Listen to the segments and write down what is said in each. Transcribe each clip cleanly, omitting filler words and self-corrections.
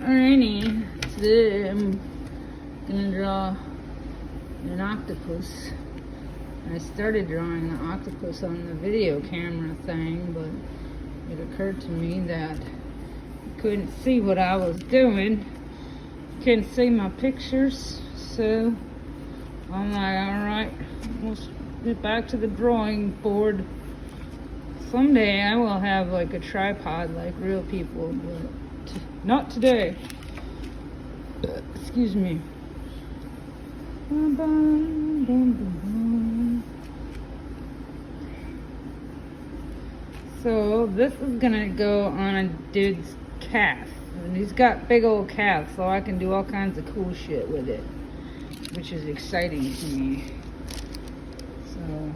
Alrighty, today I'm gonna draw an octopus. I started drawing the octopus on the video camera thing, but it occurred to me that you couldn't see what I was doing. You couldn't see my pictures, so I'm like, alright, we'll get back to the drawing board. Someday I will have like a tripod like real people, but not today. Excuse me. So this is gonna go on a dude's calf, and he's got big old calves, so I can do all kinds of cool shit with it, which is exciting to me. So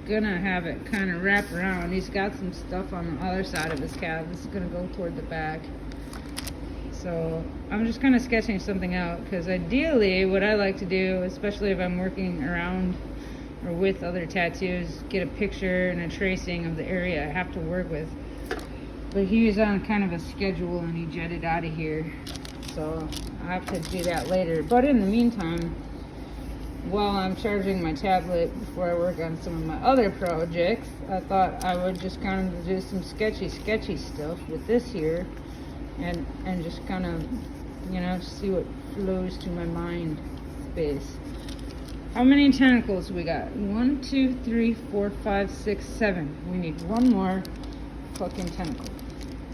gonna have it kind of wrap around. He's got some stuff on the other side of his calf. This is gonna go toward the back. So I'm just kind of sketching something out, because ideally what I like to do, especially if I'm working around or with other tattoos, get a picture and a tracing of the area I have to work with. But he was on kind of a schedule and he jetted out of here, so I have to do that later. But in the meantime, while I'm charging my tablet before I work on some of my other projects, I thought I would just kind of do some sketchy stuff with this here, and just kind of, you know, see what flows to my mind space. How many tentacles we got? 1, 2, 3, 4, 5, 6, 7. We need one more fucking tentacle.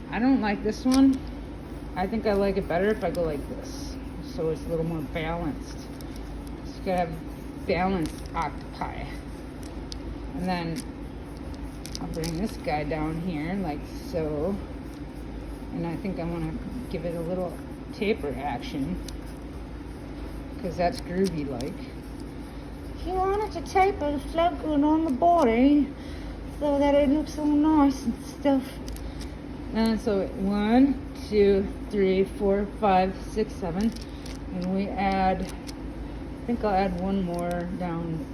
I don't like this one. I think I like it better if I go like this, so it's a little more balanced. You gotta have balanced octopi. And then I'll bring this guy down here like so. And I think I'm gonna give it a little taper action, because that's groovy like. He wanted to taper the float good on the body so that it looks all nice and stuff. And so 1, 2, 3, 4, 5, 6, 7. And we add, I think I'll add one more down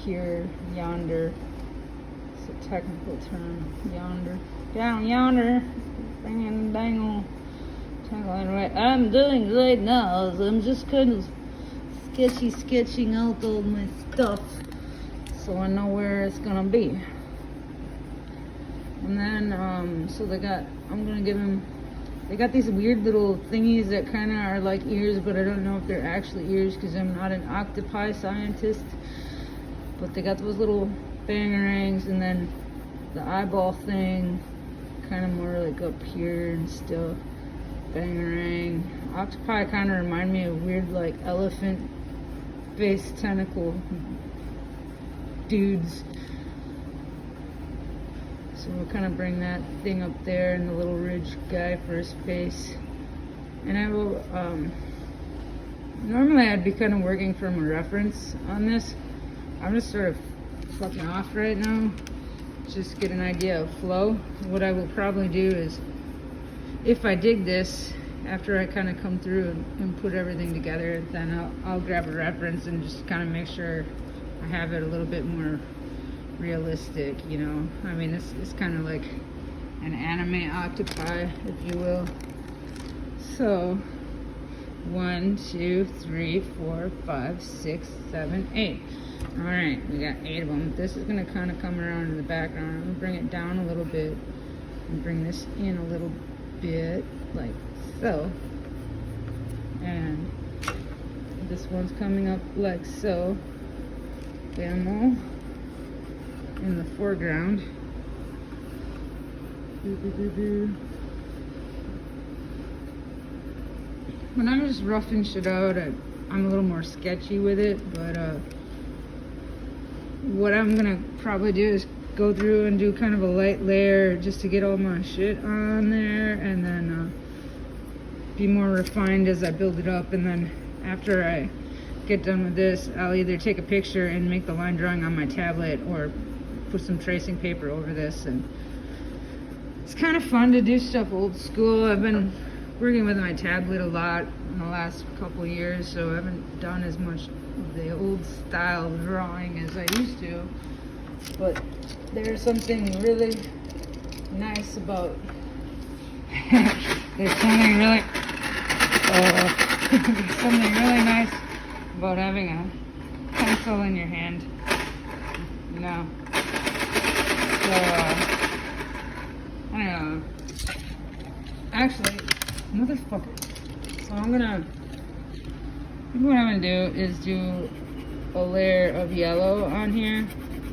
here, yonder. It's a technical term, yonder. Down yonder. Banging dangle. Right. I'm doing great now. I'm just kind of sketching out all my stuff, so I know where it's gonna be. And then, so they got these weird little thingies that kind of are like ears, but I don't know if they're actually ears because I'm not an octopi scientist. But they got those little bangerangs, and then the eyeball thing, kind of more like up here and stuff. Bangerang. Octopi kind of remind me of weird like elephant face tentacle dudes. So we'll kind of bring that thing up there and the little ridge guy for his face. And I will, normally I'd be kind of working from a reference on this. I'm just sort of fucking off right now. Just get an idea of flow. What I will probably do is, if I dig this, after I kind of come through and put everything together, then I'll grab a reference and just kind of make sure I have it a little bit more realistic, you know. I mean, this is kind of like an anime octopi, if you will. So 1, 2, 3, 4, 5, 6, 7, 8. All right, we got 8 of them. This is gonna kind of come around in the background. I'm gonna bring it down a little bit and bring this in a little bit, like so. And this one's coming up like so. Animal in the foreground. When I'm just roughing shit out, I'm a little more sketchy with it, but what I'm gonna probably do is go through and do kind of a light layer just to get all my shit on there, and then be more refined as I build it up. And then after I get done with this, I'll either take a picture and make the line drawing on my tablet, or put some tracing paper over this. And it's kind of fun to do stuff old school. I've been working with my tablet a lot in the last couple of years, so I haven't done as much of the old style drawing as I used to. But there's something really nice about There's something really, there's something really nice about having a pencil in your hand. You know. So, I don't know. Actually, motherfucker. So what I'm gonna do is do a layer of yellow on here.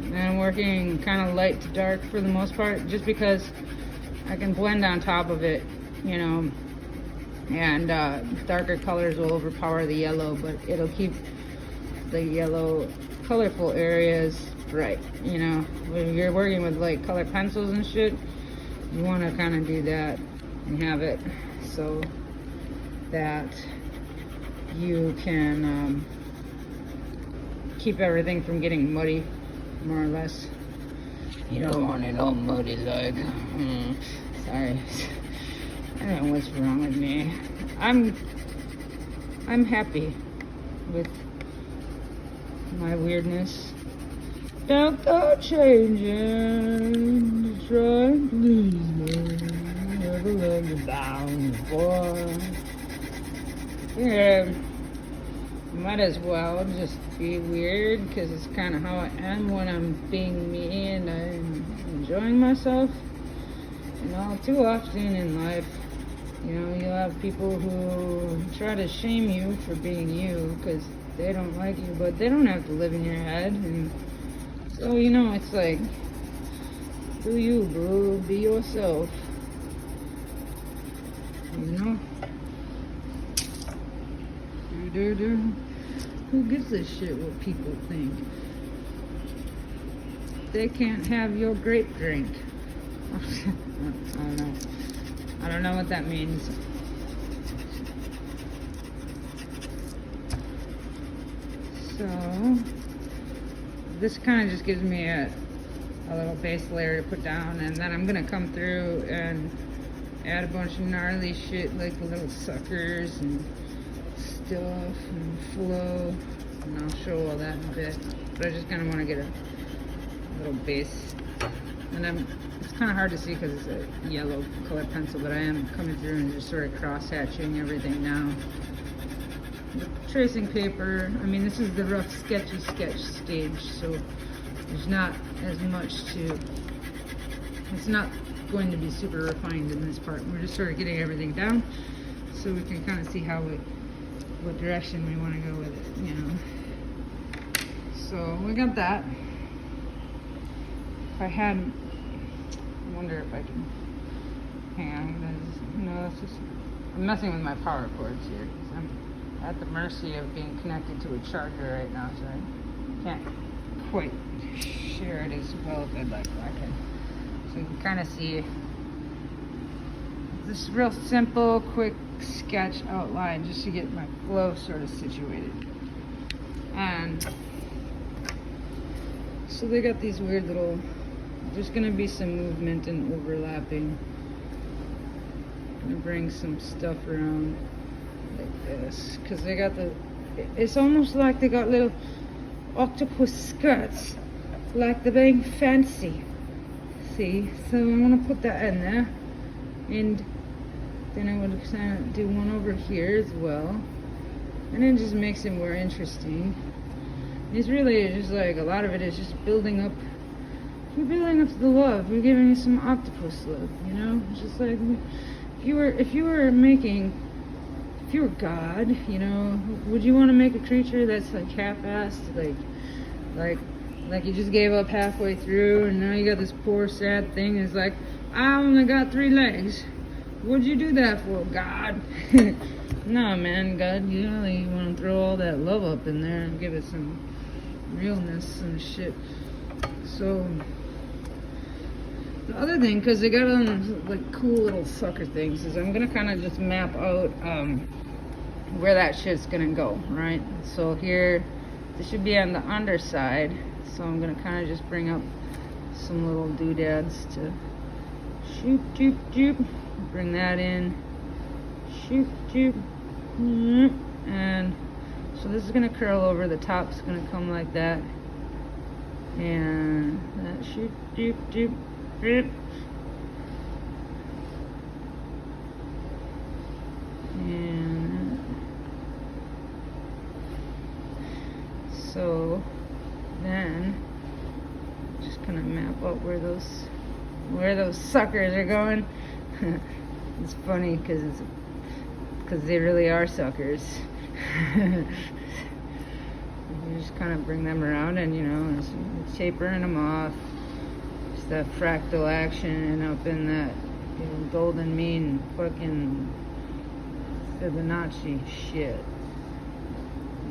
And I'm working kind of light to dark for the most part, just because I can blend on top of it, you know, and darker colors will overpower the yellow, but it'll keep the yellow colorful areas bright, you know. When you're working with like color pencils and shit, you want to kind of do that and have it so that you can keep everything from getting muddy, more or less. You don't want it all muddy like. Sorry. I don't know what's wrong with me. I'm happy with my weirdness. Don't go changing. Try to please me. Never let me down before. Yeah. Might as well just be weird, because it's kind of how I am when I'm being me and I'm enjoying myself. You know, too often in life, you know, you'll have people who try to shame you for being you because they don't like you, but they don't have to live in your head. And so, you know, it's like, do you, boo, be yourself. You know? Who gives a shit what people think? They can't have your grape drink. I don't know what that means. So this kind of just gives me a little base layer to put down, and then I'm gonna come through and add a bunch of gnarly shit like the little suckers and stuff and flow, and I'll show all that in a bit. But I just kind of want to get a little base, and it's kind of hard to see because it's a yellow colored pencil, but I am coming through and just sort of cross-hatching everything now. The tracing paper, I mean, this is the rough sketchy sketch stage, so there's not as much to, it's not going to be super refined in this part. We're just sort of getting everything down so we can kind of see what direction we want to go with it, you know. So we got that. If I had, I wonder if I can, hang on, no, that's just, I'm messing with my power cords here, because I'm at the mercy of being connected to a charger right now, so I can't quite share it as well as I'd like. So you can kind of see this real simple, quick sketch outline just to get my flow sort of situated. And so they got these weird little, there's going to be some movement and overlapping. I'm going to bring some stuff around like this, because they got it's almost like they got little octopus skirts, like they're being fancy. See, so I'm going to put that in there, and then I would kind of do one over here as well, and it just makes it more interesting. It's really just like, a lot of it is just building up, we're building up the love, we're giving you some octopus love, you know. It's just like, if you were God, you know, would you want to make a creature that's like half-assed, like you just gave up halfway through, and now you got this poor sad thing, it's like, I only got 3 legs. What'd you do that for, God? Nah, man, God, you really want to throw all that love up in there and give it some realness and shit. So the other thing, because they got on like cool little sucker things, is I'm gonna kind of just map out where that shit's gonna go, right? So here, this should be on the underside, so I'm gonna kind of just bring up some little doodads to shoot, joop, joop, bring that in, shoot, joop, and so this is gonna curl over, the top's gonna come like that, and that shoot, joop, joop, joop. then just kind of map out where those suckers are going. It's funny because they really are suckers. You just kind of bring them around and, you know, it's tapering them off. It's that fractal action up in that, you know, golden mean fucking Fibonacci shit.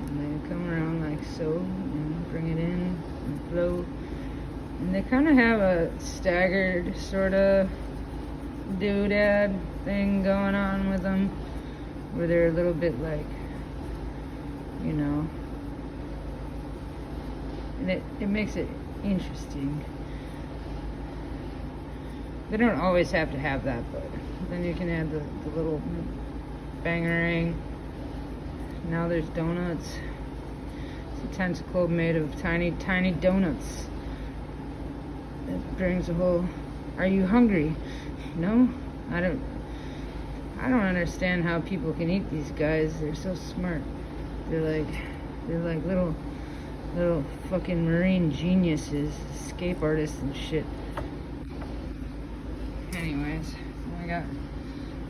And they come around like so, and bring it in and flow. And they kind of have a staggered sort of doodad thing going on with them, where they're a little bit like, you know, and it makes it interesting. They don't always have to have that, but then you can add the little bangerang. Now there's donuts. It's a tentacle made of tiny donuts. It brings a whole, are you hungry? No? I don't understand how people can eat these guys. They're so smart. They're like little fucking marine geniuses, escape artists and shit. Anyways, I got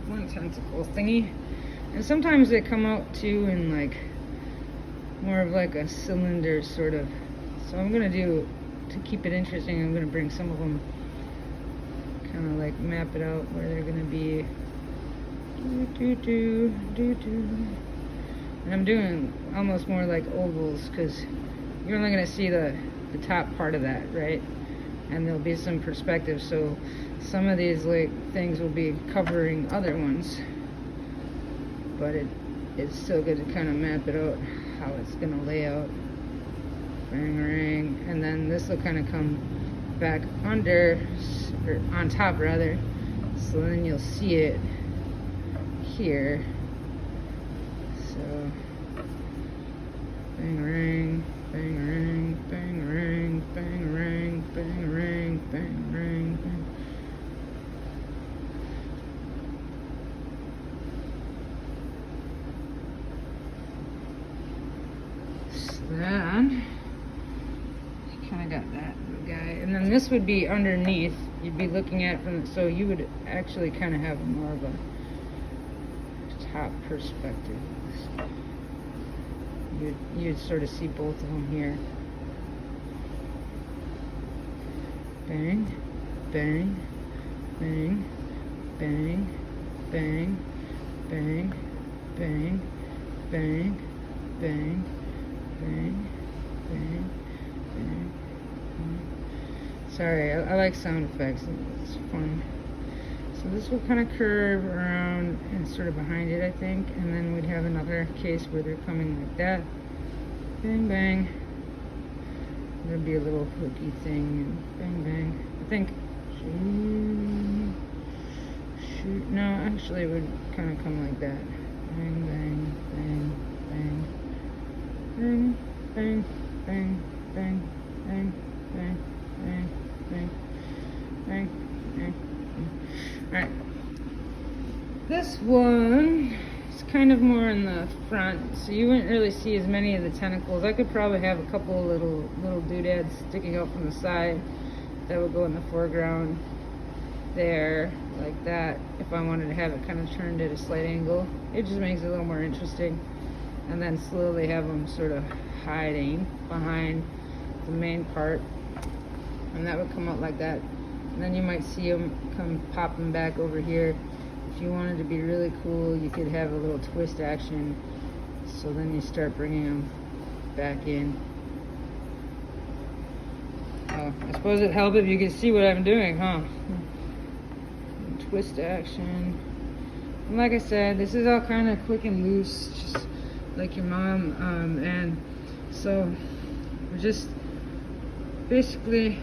one tentacle thingy. And sometimes they come out too in like more of like a cylinder sort of. So I'm gonna do, to keep it interesting, I'm gonna bring some of them, kind of like map it out where they're gonna be. And I'm doing almost more like ovals because you're only gonna see the top part of that, right? And there'll be some perspective, so some of these like things will be covering other ones, but it's still good to kind of map it out how it's gonna lay out. Bang ring, and then this will kind of come back under, or on top rather, so then you'll see it here. So bang ring, bang ring, bang ring, bang ring, bang ring, bang ring, bang. So then you kind of got that little guy, and then this would be underneath. You'd be looking at it from, so you would actually kind of have more of a top perspective. You'd sort of see both of them here. Bang, bang, bang, bang, bang, bang, bang, bang, bang, bang, bang, bang. Sorry, I like sound effects. It's fun. So this will kind of curve around and sort of behind it, I think, and then we'd have another case where they're coming like that. Bang, bang. There'd be a little hooky thing, and bang, bang. I think, shoot, no, actually it would kind of come like that. Bang, bang, bang, bang, bang, bang, bang, bang, bang, bang, bang, bang, bang, bang. Alright, this one is kind of more in the front, so you wouldn't really see as many of the tentacles. I could probably have a couple of little doodads sticking out from the side that would go in the foreground there, like that, if I wanted to have it kind of turned at a slight angle. It just makes it a little more interesting. And then slowly have them sort of hiding behind the main part, and that would come out like that. And then you might see them come popping back over here. If you wanted to be really cool, you could have a little twist action. So then you start bringing them back in. Oh, I suppose it'd help if you could see what I'm doing, huh? Twist action. And like I said, this is all kind of quick and loose, just like your mom. And so we're just basically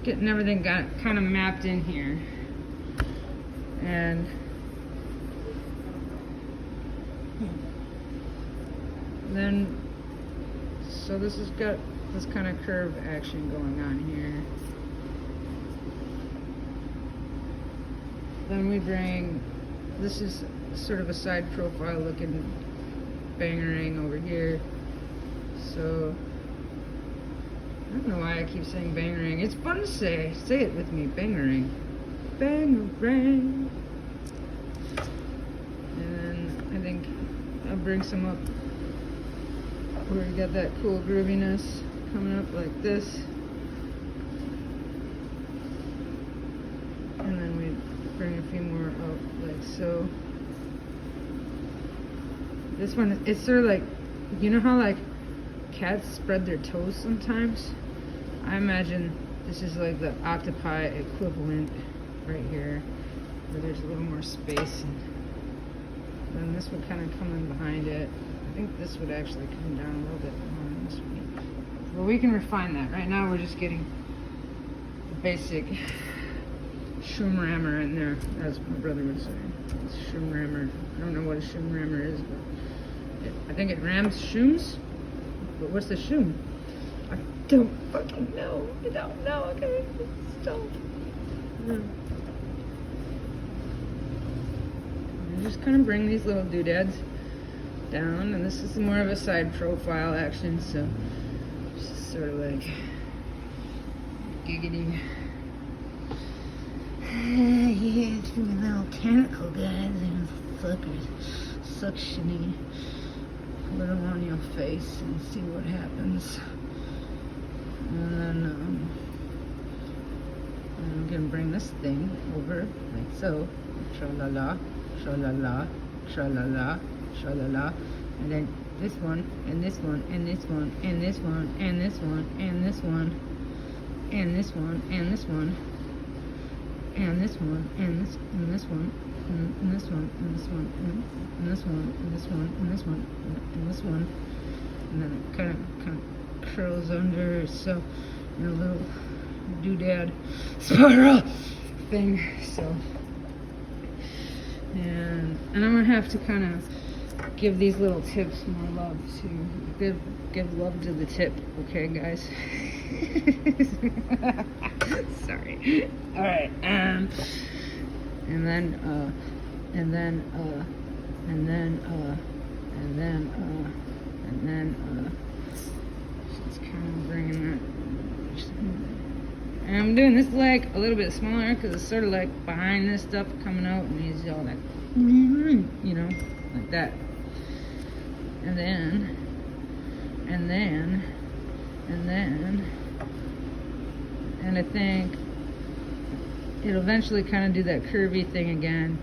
getting everything kind of mapped in here. And then, so this has got this kind of curve action going on here. Then we bring, this is sort of a side profile looking bangerang over here. So I don't know why I keep saying bangarang. It's fun to say. Say it with me, bangarang. Bangarang. And then I think I'll bring some up where we got that cool grooviness coming up like this. And then we bring a few more up like so. This one, it's sort of like, you know how like cats spread their toes sometimes? I imagine this is like the octopi equivalent right here, where there's a little more space, and then this would kind of come in behind it. I think this would actually come down a little bit more on this one. Well, we can refine that. Right now we're just getting the basic shroom-rammer in there, as my brother would say. It's shroom-rammer. I don't know what a shroom-rammer is, but I think it rams shrooms. But what's the shroom? I don't fucking know. I don't know. Okay, stop. Yeah. Just kind of bring these little doodads down, and this is more of a side profile action, so just sort of like giggity. Yeah, it's feeling a little tentacle, guys, and fuckers suctioning a little on your face and see what happens. And then I'm gonna bring this thing over like so. Tra-la-la, tra-la-la, tra-la-la, tra-la-la. And then this one, and this one, and this one, and this one, and this one, and this one, and this one, and this one, and this one, and this, and this one, and this one, and this one, and this one, and this one, and this one, and this one, and then it kind of curls under, so a little doodad spiral thing. So, and I'm gonna have to kind of give these little tips more love to give love to the tip, okay, guys? Sorry. All right. And then just kind of bringing that. And I'm doing this leg a little bit smaller because it's sort of like behind this stuff coming out, and he's all like, like that. And I think it'll eventually kind of do that curvy thing again.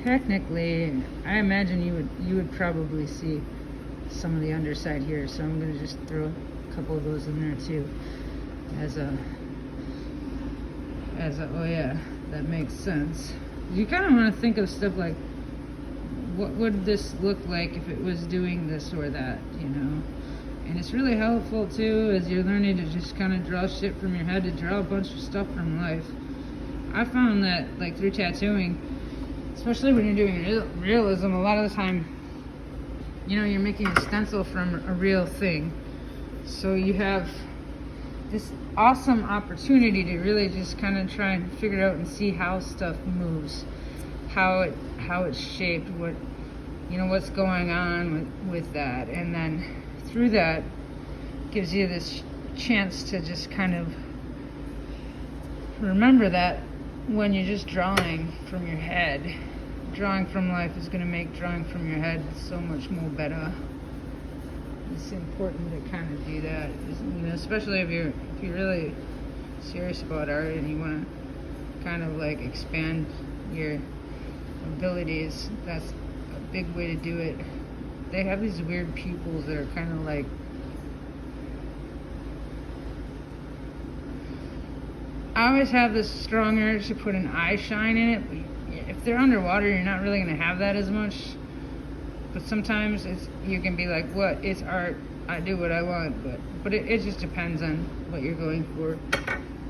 Technically, I imagine you would probably see some of the underside here, so I'm gonna just throw a couple of those in there too, as a oh yeah, that makes sense. You kind of want to think of stuff like, what would this look like if it was doing this or that, And it's really helpful too, as you're learning to just kind of draw shit from your head, to draw a bunch of stuff from life. I found that, like, through tattooing, especially when you're doing realism, a lot of the time, you're making a stencil from a real thing. So you have this awesome opportunity to really just kind of try and figure out and see how stuff moves, how it's shaped, what's going on with that, and then through that gives you this chance to just kind of remember that when you're just drawing from your head, drawing from life is going to make drawing from your head so much more better. It's important to kind of do that, especially if you're really serious about art and you want to kind of like expand your abilities. That's a big way to do it. They have these weird pupils that are kind of like, I always have this strong urge to put an eye shine in it, but if they're underwater, you're not really going to have that as much. But sometimes you can be like, what? It's art. I do what I want. But it just depends on what you're going for.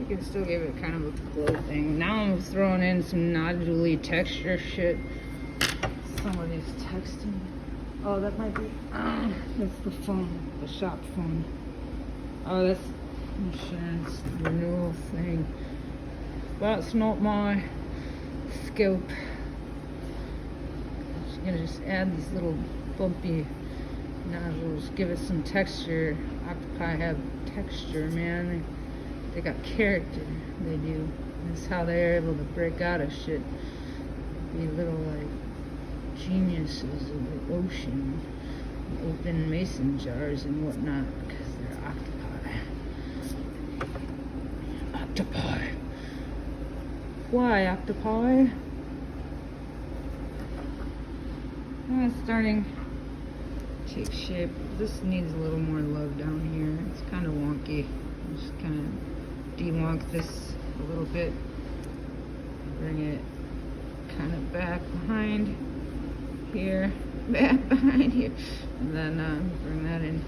You can still give it kind of a glow thing. Now I'm throwing in some nodule texture shit. Some of these texting. Oh, that might be. That's the phone. The shop phone. Oh, that's insurance renewal thing. That's not my scope. I'm gonna just add these little bumpy nodules, give it some texture. Octopi have texture, man. They got character. They do. That's how they're able to break out of shit. Be little like geniuses of the ocean. Open mason jars and whatnot because they're octopi. Octopi. Why octopi? It's starting to take shape. This needs a little more love down here. It's kind of wonky. Just kind of de-wonk this a little bit. Bring it kind of back behind here. Back behind here. And then bring that in.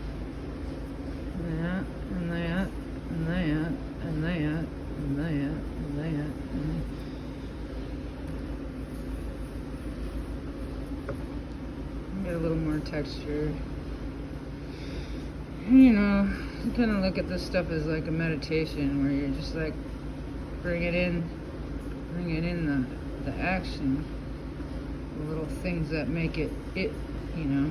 And that, and that, and that, and that, and that, and that, and get a little more texture. You know, you kind of look at this stuff as like a meditation where you're just like bring it in the action, the little things that make it, you know,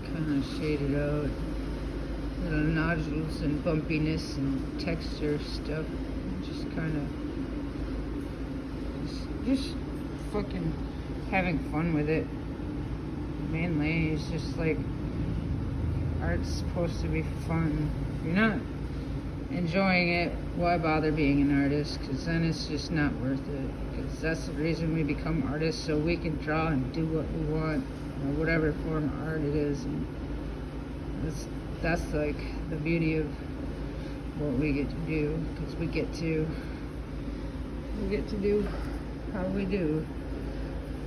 kind of shade it out, little nodules and bumpiness and texture stuff, just kind of just fucking having fun with it. Mainly, it's just like art's supposed to be fun. If you're not enjoying it, why bother being an artist? Because then it's just not worth it. Because that's the reason we become artists, so we can draw and do what we want, or whatever form of art it is. And that's like the beauty of what we get to do, because we get to do how we do.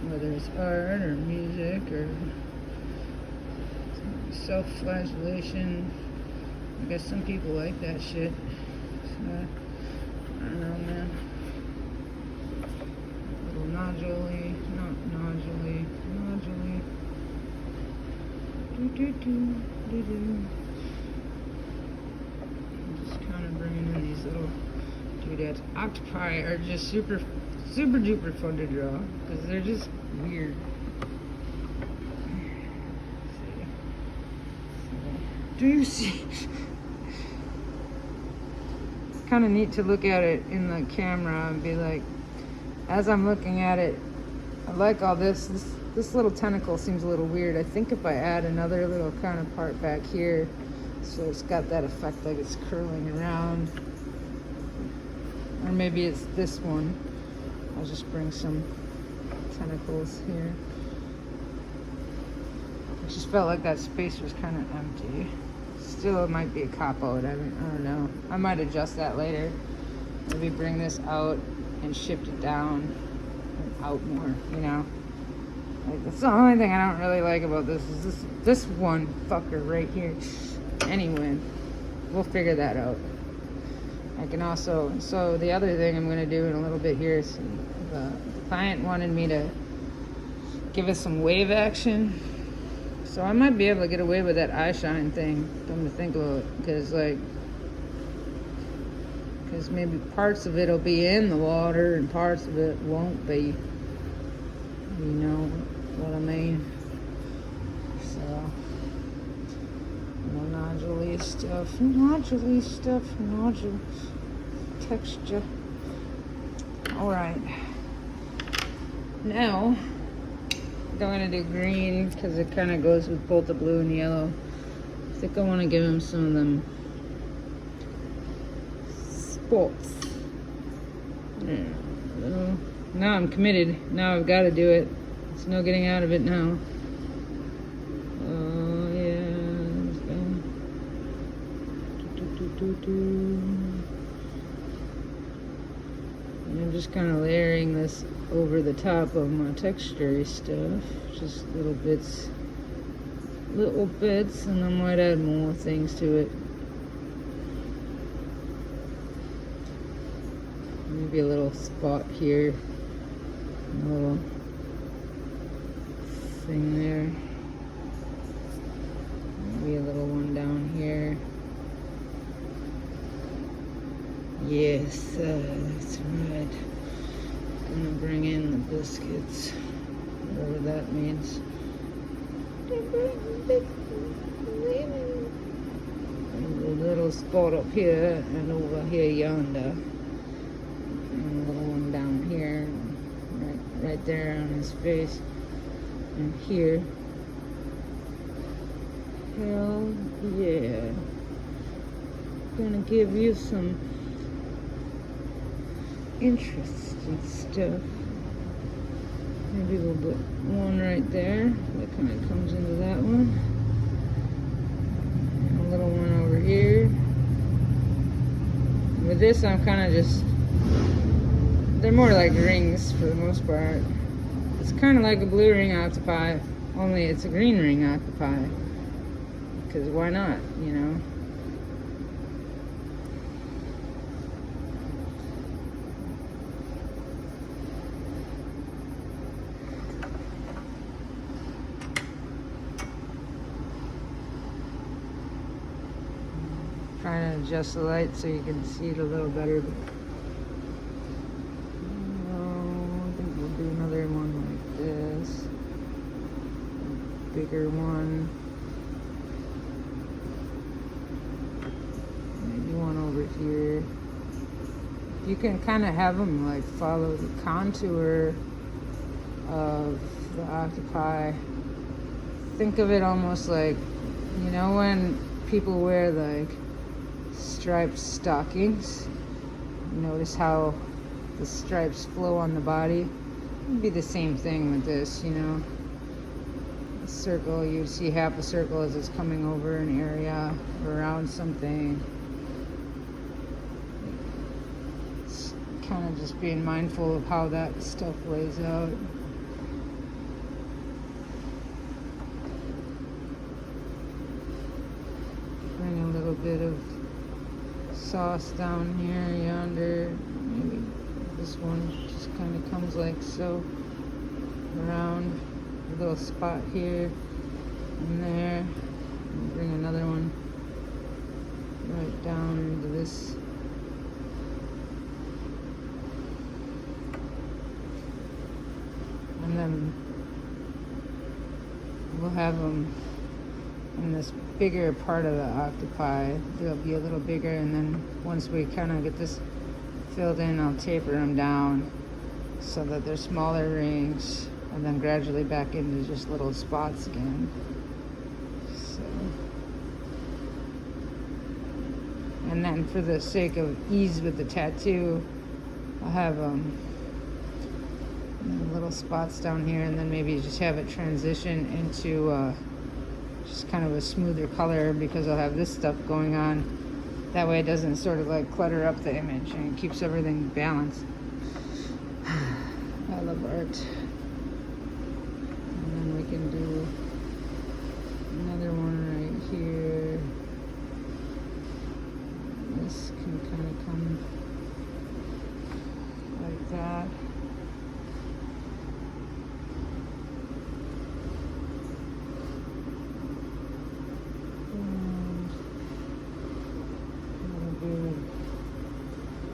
Whether it's art or music or self-flagellation. I guess some people like that shit. So, I don't know, man. A little nodule-y, not nodule-y, nodule-y. Do-do-do, I'm just kind of bringing in these little doodads. Octopi are just super duper fun to draw because they're just weird. Do you see? It's kind of neat to look at it in the camera and be like, as I'm looking at it, I like all this little tentacle seems a little weird. I think if I add another little kind of part back here, so it's got that effect like it's curling around, or maybe it's this one. I'll just bring some tentacles here. I just felt like that space was kind of empty. Still, it might be a cop-out. I don't know. I might adjust that later. Maybe bring this out and shift it down and out more, you know? Like, that's the only thing I don't really like about this is this one fucker right here. Anyway, we'll figure that out. I can also, so the other thing I'm going to do in a little bit here is the client wanted me to give us some wave action. So I might be able to get away with that eye shine thing, come to think of it, because maybe parts of it will be in the water and parts of it won't be. You know what I mean? So, nodule-y stuff, nodule texture. Alright. Now, I'm going to do green because it kind of goes with both the blue and yellow. I think I want to give him some of them spots. Yeah. Now I'm committed. Now I've got to do it. There's no getting out of it now. Oh, yeah. And I'm just kind of layering this over the top of my texture stuff. Just little bits, and I might add more things to it. Maybe a little spot here, a little thing there, maybe a little one down here. Yes, that's right. I'm gonna bring in the biscuits, whatever that means. There's a little spot up here and over here yonder. And a little one down here. Right there on his face. And here. Hell yeah. Gonna give you some interest and stuff. Maybe we'll put one right there. That kind of comes into that one. And a little one over here. With this, I'm kind of just... They're more like rings for the most part. It's kind of like a blue ring octopi, only it's a green ring octopi. Because why not, you know? Trying to adjust the light so you can see it a little better. I think we'll do another one like this. A bigger one. Maybe one over here. You can kind of have them like follow the contour of the octopi. Think of it almost like, you know, when people wear like striped stockings, notice how the stripes flow on the body. It'd be the same thing with this, you know. A circle, you'd see half a circle as it's coming over an area around something. It's kind of just being mindful of how that stuff lays out. Bring a little bit of sauce down here, yonder. Maybe this one just kind of comes like so around a little spot here and there. And bring another one right down into this. And then we'll have them in this bigger part of the octopi. They'll be a little bigger, and then once we kind of get this filled in, I'll taper them down so that they're smaller rings, and then gradually back into just little spots again. So, and then for the sake of ease with the tattoo, I'll have little spots down here, and then maybe just have it transition into just kind of a smoother color, because I'll have this stuff going on. That way it doesn't sort of like clutter up the image, and it keeps everything balanced. I love art. And then we can do another one right here. This can kind of come like that.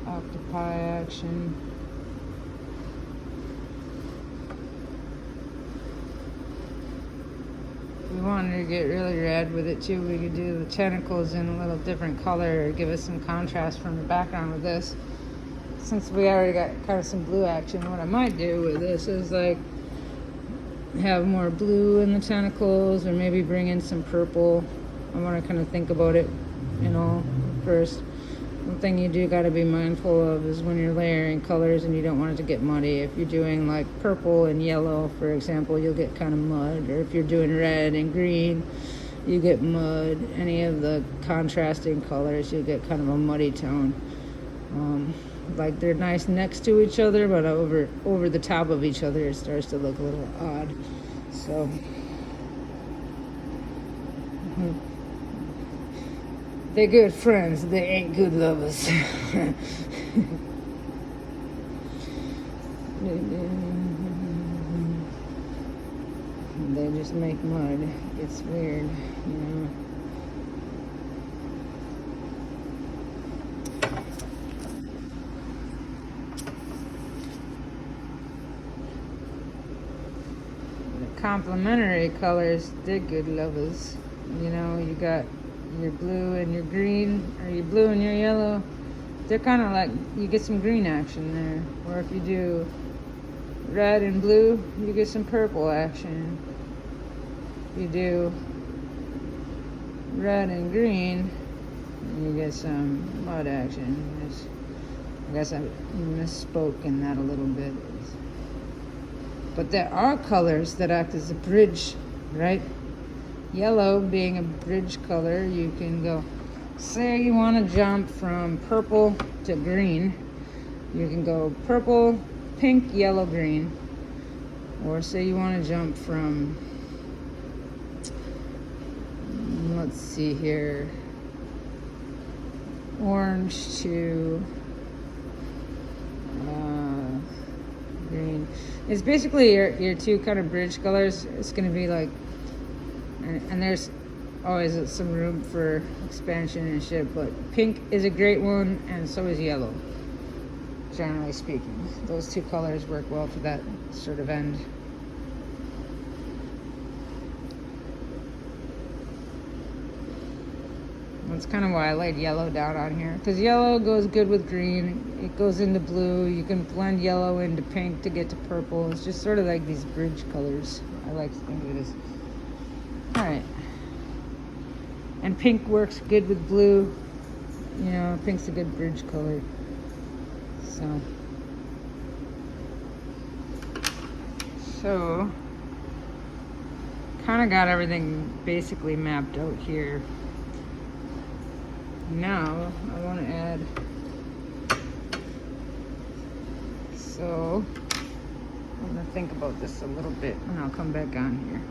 Octopi action. If we wanted to get really red with it too, we could do the tentacles in a little different color, or give us some contrast from the background with this. Since we already got kind of some blue action, what I might do with this is like have more blue in the tentacles, or maybe bring in some purple. I want to kind of think about it, you know, first. One thing you do got to be mindful of is when you're layering colors and you don't want it to get muddy. If you're doing like purple and yellow, for example, you'll get kind of mud. Or if you're doing red and green, you get mud. Any of the contrasting colors, you'll get kind of a muddy tone. Like they're nice next to each other, but over the top of each other, it starts to look a little odd. So. They're good friends, they ain't good lovers. They just make mud. It's weird, you know. complementary colors, they're good lovers. You know, you got your blue and your green, or your blue and your yellow. They're kind of like, you get some green action there. Or if you do red and blue, you get some purple action. If you do red and green, you get some mud action. I guess I misspoke in that a little bit. But there are colors that act as a bridge, right? Yellow being a bridge color, you can go, say you want to jump from purple to green, you can go purple, pink, yellow, green. Or say you want to jump from, let's see here, orange to green. It's basically your two kind of bridge colors. It's going to be like, and there's always some room for expansion and shit, but pink is a great one, and so is yellow, generally speaking. Those two colors work well for that sort of end. That's kind of why I laid yellow down on here, because yellow goes good with green. It goes into blue. You can blend yellow into pink to get to purple. It's just sort of like these bridge colors. I like to think of it as. All right. And pink works good with blue. You know, pink's a good bridge color. So kind of got everything basically mapped out here. Now I want to add, so I'm going to think about this a little bit and I'll come back on here.